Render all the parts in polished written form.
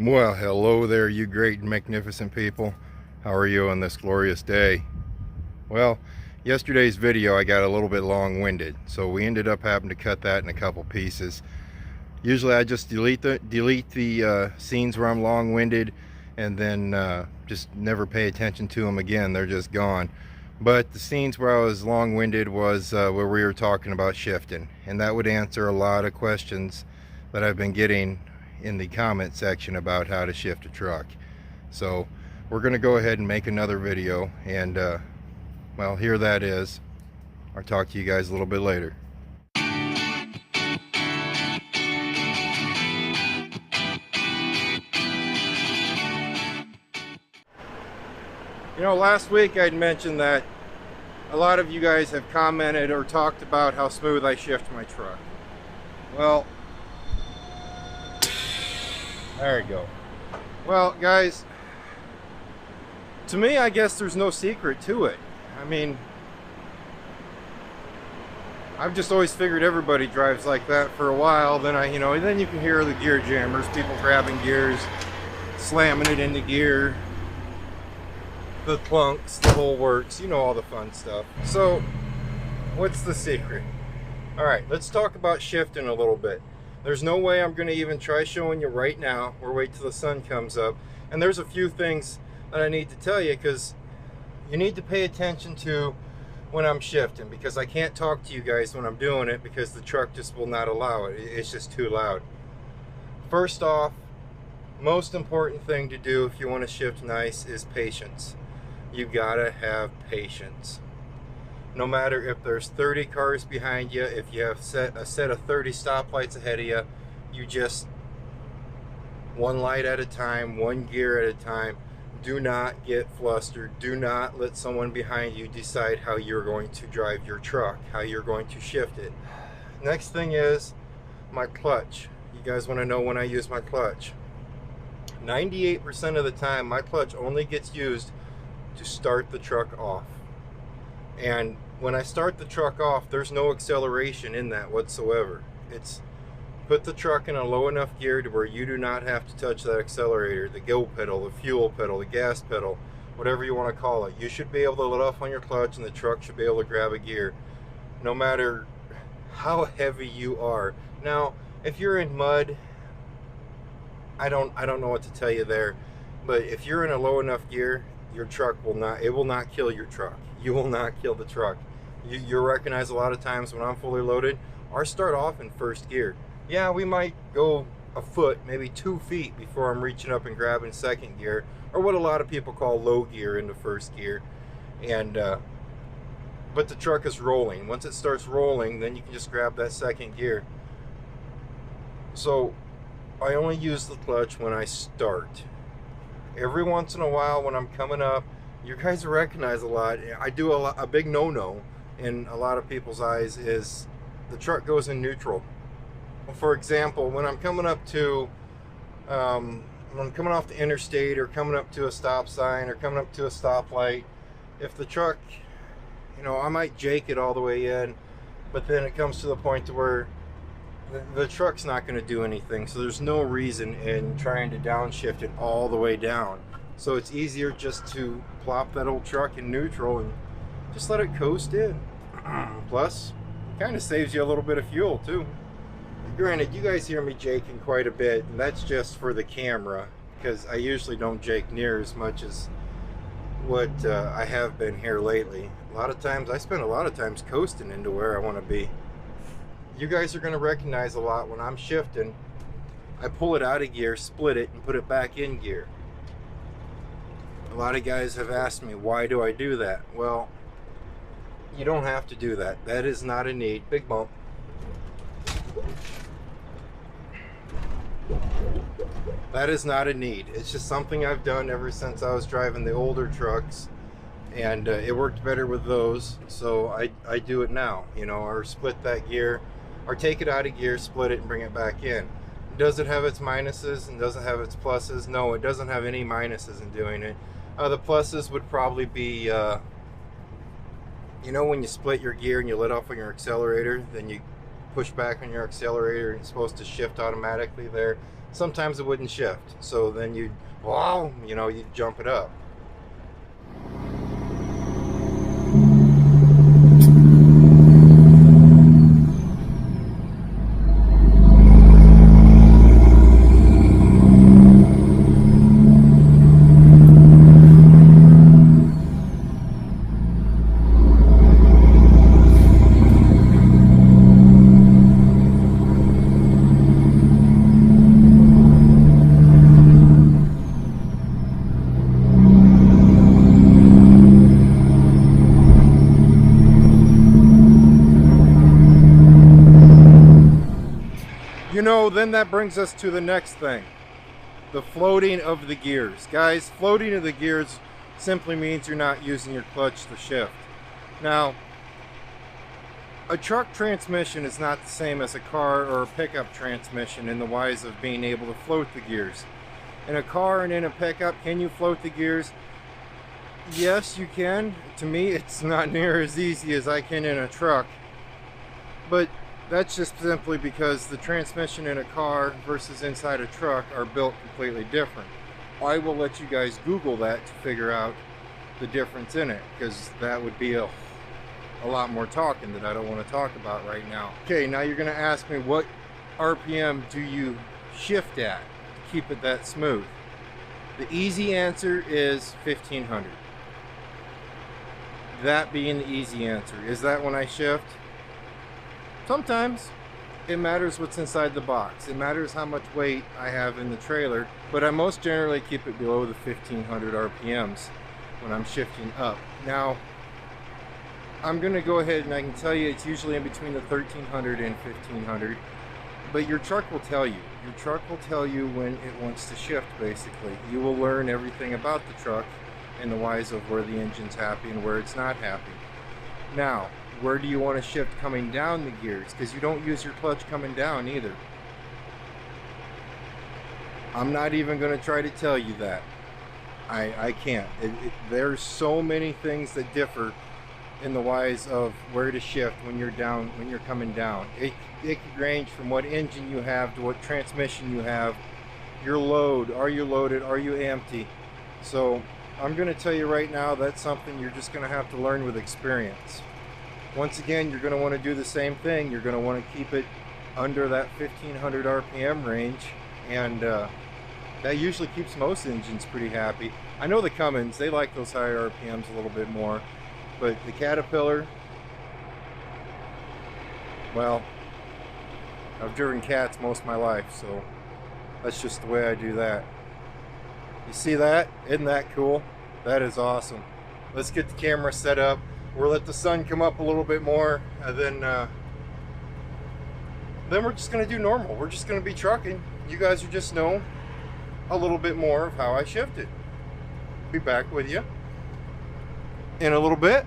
Well, hello there, you great and magnificent people. How are you on this glorious day? Well, yesterday's video I got a little bit long-winded, so we ended up having to cut that in a couple pieces. Usually I just delete the scenes where I'm long-winded and then just never pay attention to them again. They're just gone. But the scenes where I was long-winded was where we were talking about shifting, and that would answer a lot of questions that I've been getting in the comment section about how to shift a truck. So we're going to go ahead and make another video, and well, here that is. I'll talk to you guys a little bit later. You know, last week I'd mentioned that a lot of you guys have commented or talked about how smooth I shift my truck. Well, there we go. Well, guys, to me, I guess there's no secret to it. I mean, I've just always figured everybody drives like that for a while. Then then you can hear the gear jammers, people grabbing gears, slamming it into gear, the clunks, the whole works, you know, all the fun stuff. So, what's the secret? All right, let's talk about shifting a little bit. There's no way I'm going to even try showing you right now, or wait till the sun comes up. And there's a few things that I need to tell you, because you need to pay attention to when I'm shifting, because I can't talk to you guys when I'm doing it because the truck just will not allow it. It's just too loud. First off, most important thing to do if you want to shift nice is patience. You gotta have patience. No matter if there's 30 cars behind you, if you have a set of 30 stoplights ahead of you, you just, one light at a time, one gear at a time. Do not get flustered. Do not let someone behind you decide how you're going to drive your truck, how you're going to shift it. Next thing is my clutch. You guys want to know when I use my clutch. 98% of the time, my clutch only gets used to start the truck off. And when I start the truck off, there's no acceleration in that whatsoever. It's put the truck in a low enough gear to where you do not have to touch that accelerator, the go pedal, the fuel pedal, the gas pedal, whatever you want to call it. You should be able to let off on your clutch, and the truck should be able to grab a gear, no matter how heavy you are. Now, if you're in mud, I don't know what to tell you there, but if you're in a low enough gear, your truck will not kill your truck. You will not kill the truck. You'll recognize a lot of times when I'm fully loaded, I start off in first gear. Yeah, we might go a foot, maybe 2 feet before I'm reaching up and grabbing second gear, or what a lot of people call low gear into first gear. And but the truck is rolling. Once it starts rolling, then you can just grab that second gear. So I only use the clutch when I start. Every once in a while when I'm coming up, you guys recognize a lot. I do a big no-no in a lot of people's eyes is the truck goes in neutral. For example, when I'm coming up to, when I'm coming off the interstate, or coming up to a stop sign, or coming up to a stoplight, if the truck, I might jake it all the way in, but then it comes to the point to where the truck's not going to do anything, so there's no reason in trying to downshift it all the way down. So it's easier just to plop that old truck in neutral and just let it coast in. Plus, it kind of saves you a little bit of fuel too. Granted, you guys hear me jaking quite a bit, and that's just for the camera, because I usually don't jake near as much as what I have been here lately. A lot of times, I spend a lot of times coasting into where I want to be. You guys are going to recognize a lot when I'm shifting, I pull it out of gear, split it, and put it back in gear. A lot of guys have asked me, why do I do that? Well, you don't have to do that. That is not a need. Big bump. That is not a need. It's just something I've done ever since I was driving the older trucks, and it worked better with those, so I do it now, or split that gear, or take it out of gear, split it, and bring it back in. Does it have its minuses and does it have its pluses? No, it doesn't have any minuses in doing it. The pluses would probably be, when you split your gear and you let off on your accelerator, then you push back on your accelerator and it's supposed to shift automatically there, sometimes it wouldn't shift. So then you'd, wow, you know, you'd jump it up. You know, then that brings us to the next thing, the floating of the gears. Guys, floating of the gears simply means you're not using your clutch to shift. Now, a truck transmission is not the same as a car or a pickup transmission in the wise of being able to float the gears. In a car and in a pickup, can you float the gears? Yes, you can. To me, it's not near as easy as I can in a truck. But that's just simply because the transmission in a car versus inside a truck are built completely different. I will let you guys Google that to figure out the difference in it, because that would be a lot more talking that I don't want to talk about right now. Okay, now you're going to ask me, what RPM do you shift at to keep it that smooth? The easy answer is 1500. That being the easy answer. Is that when I shift? Sometimes. It matters what's inside the box. It matters how much weight I have in the trailer, but I most generally keep it below the 1500 RPMs when I'm shifting up. Now, I'm going to go ahead and I can tell you it's usually in between the 1300 and 1500, but your truck will tell you. Your truck will tell you when it wants to shift, basically. You will learn everything about the truck in the wise of where the engine's happy and where it's not happy. Now, where do you want to shift coming down the gears? Because you don't use your clutch coming down either. I'm not even going to try to tell you that. I can't. There's so many things that differ in the wise of where to shift when you're down, when you're coming down. It could range from what engine you have to what transmission you have, your load. Are you loaded? Are you empty? So I'm going to tell you right now, that's something you're just going to have to learn with experience. Once again, you're going to want to do the same thing. You're going to want to keep it under that 1500 RPM range, and that usually keeps most engines pretty happy. I know the Cummins, they like those higher RPMs a little bit more, but the Caterpillar, well, I've driven cats most of my life, so that's just the way I do that. You see that? Isn't that cool? That is awesome. Let's get the camera set up. We'll let the sun come up a little bit more, and then we're just going to do normal. We're just going to be trucking. You guys will just know a little bit more of how I shifted. Be back with you in a little bit.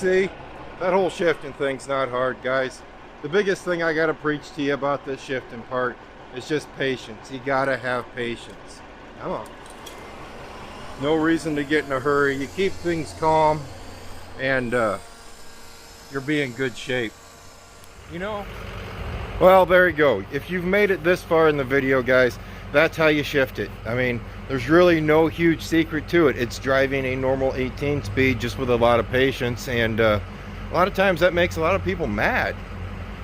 See, that whole shifting thing's not hard, guys. The biggest thing I gotta preach to you about this shifting part is just patience. You gotta have patience. Come on. No reason to get in a hurry. You keep things calm, and you'll be in good shape. You know? Well, there you go. If you've made it this far in the video, guys, that's how you shift it. I mean, there's really no huge secret to it. It's driving a normal 18 speed just with a lot of patience, and a lot of times that makes a lot of people mad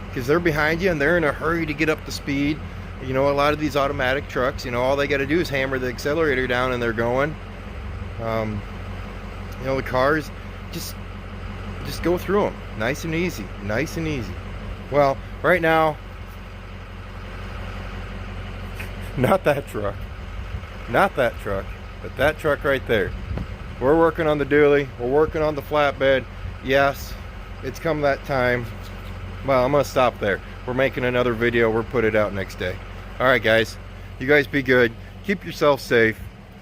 because they're behind you and they're in a hurry to get up to speed. You know, a lot of these automatic trucks, you know, all they got to do is hammer the accelerator down and they're going. You know, the cars, just go through them nice and easy, nice and easy. Well, right now, not that truck, but that truck right there. We're working on the dually, we're working on the flatbed. Yes, it's come that time. Well, I'm gonna stop there. We're making another video, we'll put it out next day. All right, guys, you guys be good, keep yourself safe,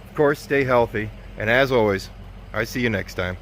of course stay healthy, and as always, I see you next time.